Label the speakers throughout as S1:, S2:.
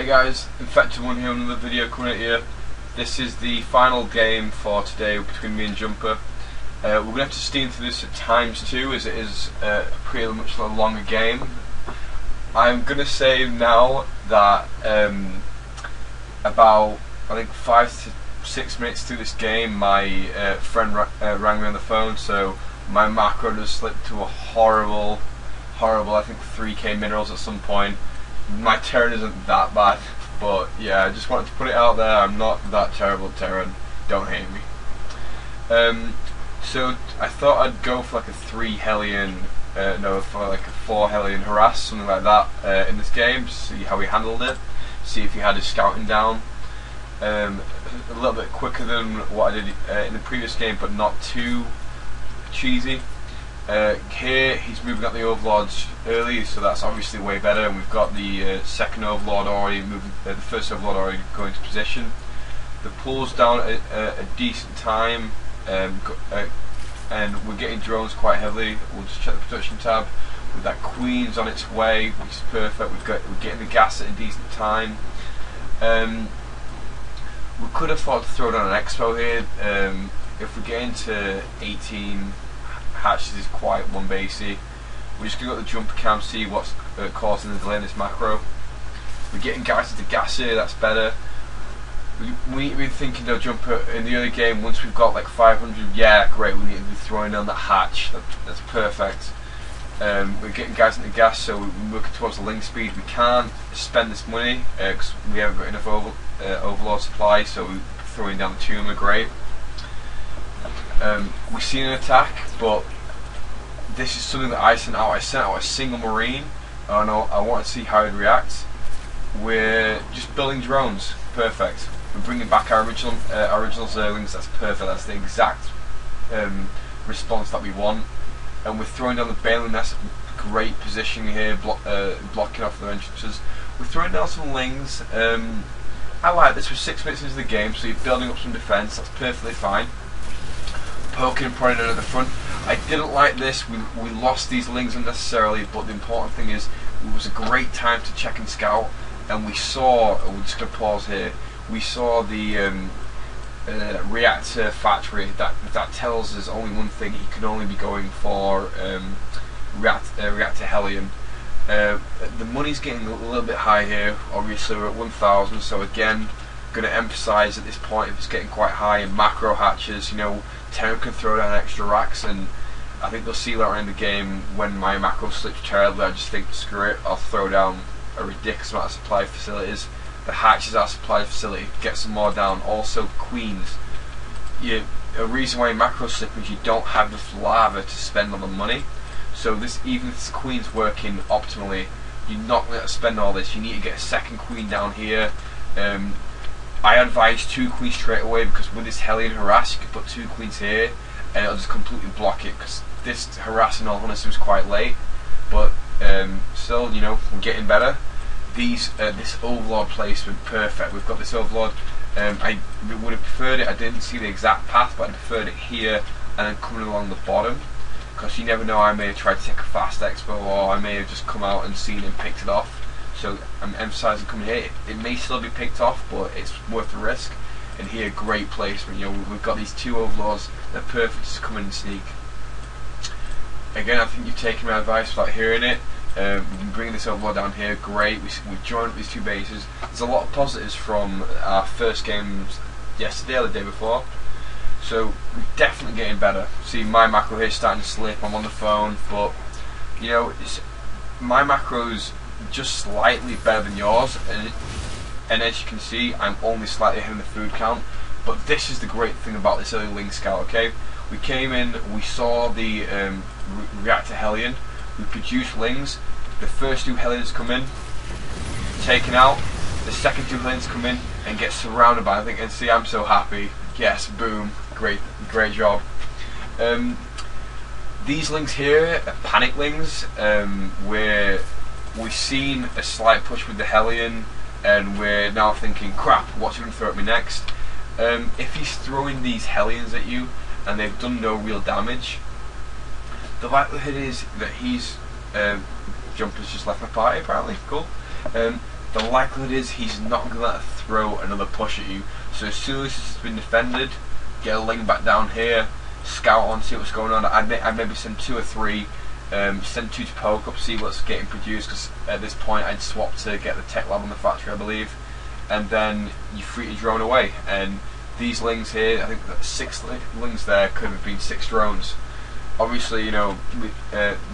S1: Hey guys, Infectedone here, another video coming at you. This is the final game for today between me and Jumper. We're going to have to steam through this at ×2 as it is pretty much a longer game. I'm going to say now that about I think 5 to 6 minutes through this game my friend rang me on the phone, so my macro just slipped to a horrible I think 3k minerals at some point. My Terran isn't that bad, but yeah, I just wanted to put it out there. I'm not that terrible at Terran, don't hate me. So I thought I'd go for like a 3 Hellion, for like a 4 Hellion harass, something like that in this game, just see how he handled it, see if he had his scouting down. A little bit quicker than what I did in the previous game, but not too cheesy. Here he's moving up the overlords early, so that's obviously way better, and we've got the second overlord already moving, the first overlord already going to position. The pull's down at a decent time, and we're getting drones quite heavily. We'll just check the production tab. With that queen's on its way, which is perfect. We're getting the gas at a decent time. We could afford to throw down an expo here. If we get into 18 hatches is quite one basey. We're just going to go to the jumper cam, see what's causing the delay in this macro. We're getting guys to gas here, that's better. We need to be thinking though, jumper in the early game, once we've got like 500, yeah great, we need to be throwing down that hatch, that's perfect. We're getting guys into gas, so we're working towards the link speed. We can't spend this money because we haven't got enough overlord supply, so we're throwing down the tumor, great. We've seen an attack, but this is something that I sent out. I sent out a single marine, and I want to see how he'd react. We're just building drones, perfect. We're bringing back our original Zerlings, that's perfect. That's the exact response that we want. And we're throwing down the Baleen Nest, great position here, blocking off their entrances. We're throwing down some Lings. I like this. We're 6 minutes into the game, so you're building up some defense. That's perfectly fine. Poking and prodding at the front. I didn't like this. We lost these Lings unnecessarily, but the important thing is it was a great time to check and scout, and we saw. We're just going to pause here. We saw the reactor factory. That tells us only one thing. He can only be going for reactor Hellion. The money's getting a little bit high here. Obviously we're at 1,000, so again, going to emphasise at this point if it's getting quite high in macro hatches, you know, Terran can throw down extra racks, and I think they'll see later in the game when my macro slips terribly. I just think screw it, I'll throw down a ridiculous amount of supply facilities. The hatch is our supply facility, get some more down. Also queens, a reason why macro slip is you don't have enough lava to spend on the money. So this, even if this queen's working optimally, you're not going to spend all this. You need to get a second queen down here. I advise 2 queens straight away, because with this Hellion harass you can put 2 queens here and it'll just completely block it, because this harass in all honesty was quite late, but still, you know, we're getting better. This overlord placement, perfect. We've got this overlord. I would have preferred it, I didn't see the exact path, but I preferred it here and then coming along the bottom, because you never know, I may have tried to take a fast expo, or I may have just come out and seen it and picked it off. So I'm emphasising coming here. It may still be picked off, but it's worth the risk. And here, great placement. You know, we've got these 2 overlords. They're perfect to come in and sneak. Again, I think you've taken my advice without hearing it. We can bring this overlord down here. Great. We've joined up these 2 bases. There's a lot of positives from our first games yesterday or the day before. So we're definitely getting better. See, my macro here is starting to slip. I'm on the phone, but you know, my macro's just slightly better than yours, and as you can see, I'm only slightly ahead in the food count. But this is the great thing about this early Ling scout. Okay, we came in, we saw the reactor Hellion, we produced Lings. The first 2 Hellions come in, taken out. The second 2 Hellions come in and get surrounded by everything. And see, I'm so happy. Yes, boom, great job. These Lings here are panic Lings, where we've seen a slight push with the Hellion, and we're now thinking, crap, what's he going to throw at me next? If he's throwing these Hellions at you and they've done no real damage, the likelihood is that he's Jumper's just left my party apparently, cool. the likelihood is he's not going to throw another push at you. So as soon as it's been defended, get a ling back down here, scout on, see what's going on. I maybe send 2 or 3, send 2 to poke up, see what's getting produced, because at this point I'd swap to get the tech lab on the factory, I believe, and then you free your drone away. And these lings here, I think that 6 lings there could have been 6 drones. Obviously, you know,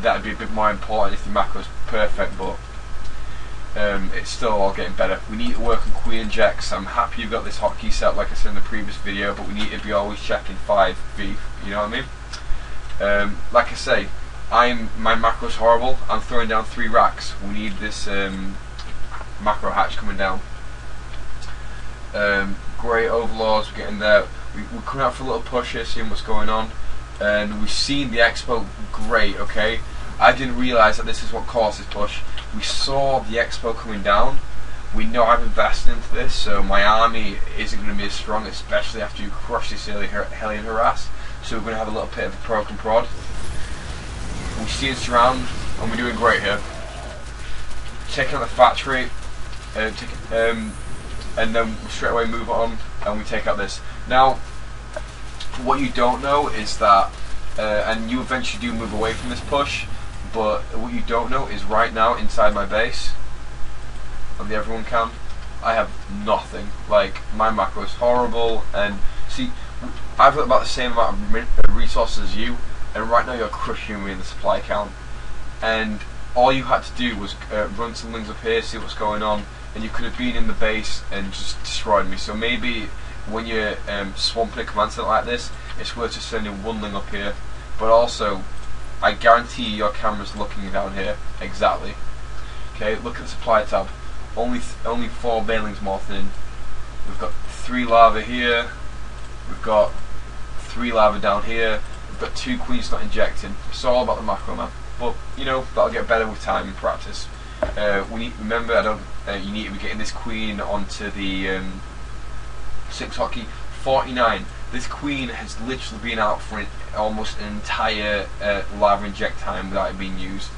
S1: that'd be a bit more important if the macro's perfect, but it's still all getting better. We need to work on queen injects. I'm happy you've got this hotkey set, like I said in the previous video, but we need to be always checking 5V. You know what I mean? Like I say, my macro's horrible. I'm throwing down 3 racks. We need this macro hatch coming down. Great overlords, we're getting there. We're coming out for a little push here, seeing what's going on. And we've seen the expo, great, okay. I didn't realise that this is what caused this push. We saw the expo coming down. We know I've invested into this, so my army isn't going to be as strong, especially after you crush this Hellion harass. So we're going to have a little bit of a proc and prod. We see it surround, and we're doing great here. Taking out the factory, and then we straight away move on, and we take out this. Now, what you don't know is that, and you eventually do move away from this push, but what you don't know is right now inside my base, on the everyone cam, I have nothing. Like, my macro is horrible, and see, I've got about the same amount of resources as you, and right now you're crushing me in the supply count. And all you had to do was run some lings up here, see what's going on, and you could have been in the base and just destroyed me. So maybe when you're swamping a command center like this, it's worth just sending 1 ling up here. But also, I guarantee your camera's looking down here. Exactly. Okay, look at the supply tab. Only 4 banelings morphed in. We've got 3 lava here. We've got 3 lava down here. We've got 2 queens not injecting. It's all about the macro, man. But you know, that'll get better with time and practice. Remember, you need to be getting this queen onto the 6 hotkey. 49. This queen has literally been out for almost an entire lava inject time without it being used.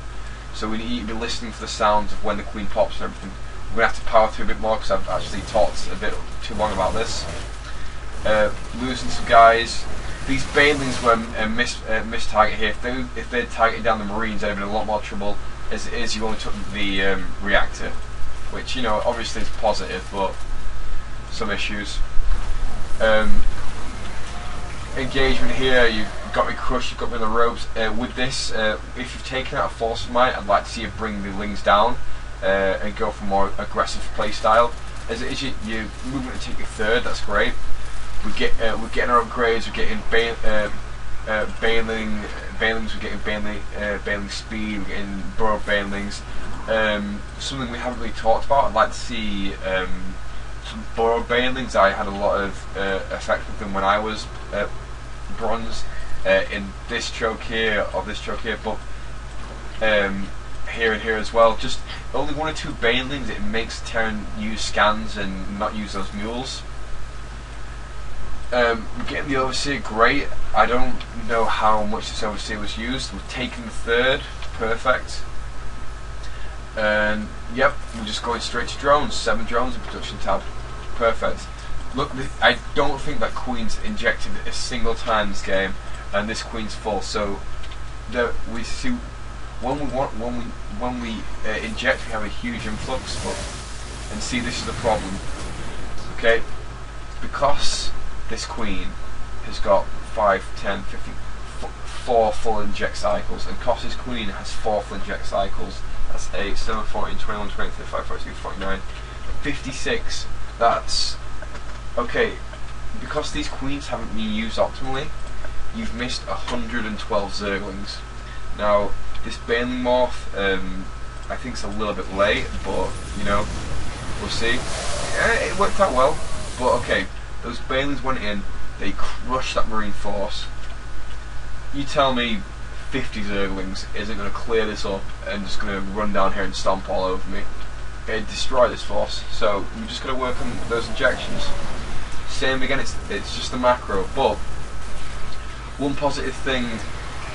S1: So we need to be listening for the sounds of when the queen pops and everything. We're going to have to power through a bit more because I've actually talked a bit too long about this. Losing some guys. These banelings were missed target here. If they'd targeted down the Marines, they'd have been in a lot more trouble. As it is, you only took the reactor, which, you know, obviously is positive, but some issues. Engagement here, you've got me crushed, you've got me on the ropes. With this, if you've taken out a force might, I'd like to see you bring the lings down and go for more aggressive play style. As it is, you're moving to take your 3rd, that's great. We're getting our upgrades, we're getting banelings, we're getting bailing speed, we're getting burrow banelings. Something we haven't really talked about, I'd like to see some burrow banelings. I had a lot of effect with them when I was bronze in this choke here, or this choke here, but here and here as well. Just only 1 or 2 banelings, it makes Terran use scans and not use those mules. We're getting the overseer, great. I don't know how much this overseer was used. We've taken the 3rd, perfect. And yep, we're just going straight to drones. 7 drones in production tab, perfect. Look, I don't think that queen's injected a single time this game, and this queen's full. So we see when we inject, we have a huge influx. And see, this is the problem. Okay, because this queen has got 5, 10, 15, 4 full inject cycles, and Cos's queen has 4 full inject cycles. That's 8, 7, 14, 21, 20, 25, 42, 49, 56. That's okay. Because these queens haven't been used optimally, you've missed 112 zerglings. Now, this baneling morph, I think it's a little bit late, but you know, we'll see. Yeah, it worked out well, but okay. Those banelings went in, they crushed that marine force. You tell me 50 zerglings isn't going to clear this up and just going to run down here and stomp all over me. It'd destroy this force. So I'm just going to work on those injections. Same again, it's just the macro. But one positive thing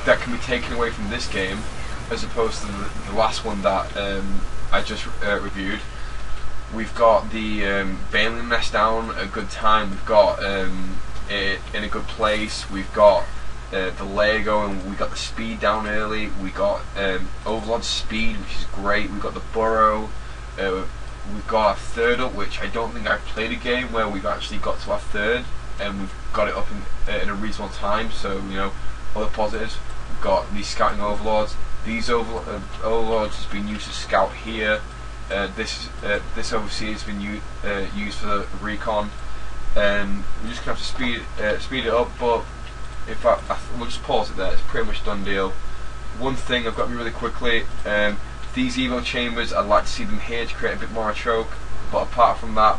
S1: that can be taken away from this game, as opposed to the last one that I just reviewed, We've got the baneling nest down a good time. We've got it in a good place. We've got the layer going. We got the speed down early. We got Overlord's speed, which is great. We've got the burrow. We've got our third up, which I don't think I've played a game where we've actually got to our third and we've got it up in a reasonable time. So other positives. We've got these scouting overlords. These overlords has been used to scout here. This overseer has been used for the recon. We're just gonna have to speed it up, but we'll just pause it there. It's pretty much done deal. One thing I've got to be really quickly. These evo chambers, I'd like to see them here to create a bit more of a choke. But apart from that,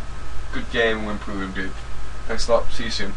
S1: good game. We're improving, dude. Thanks a lot. See you soon.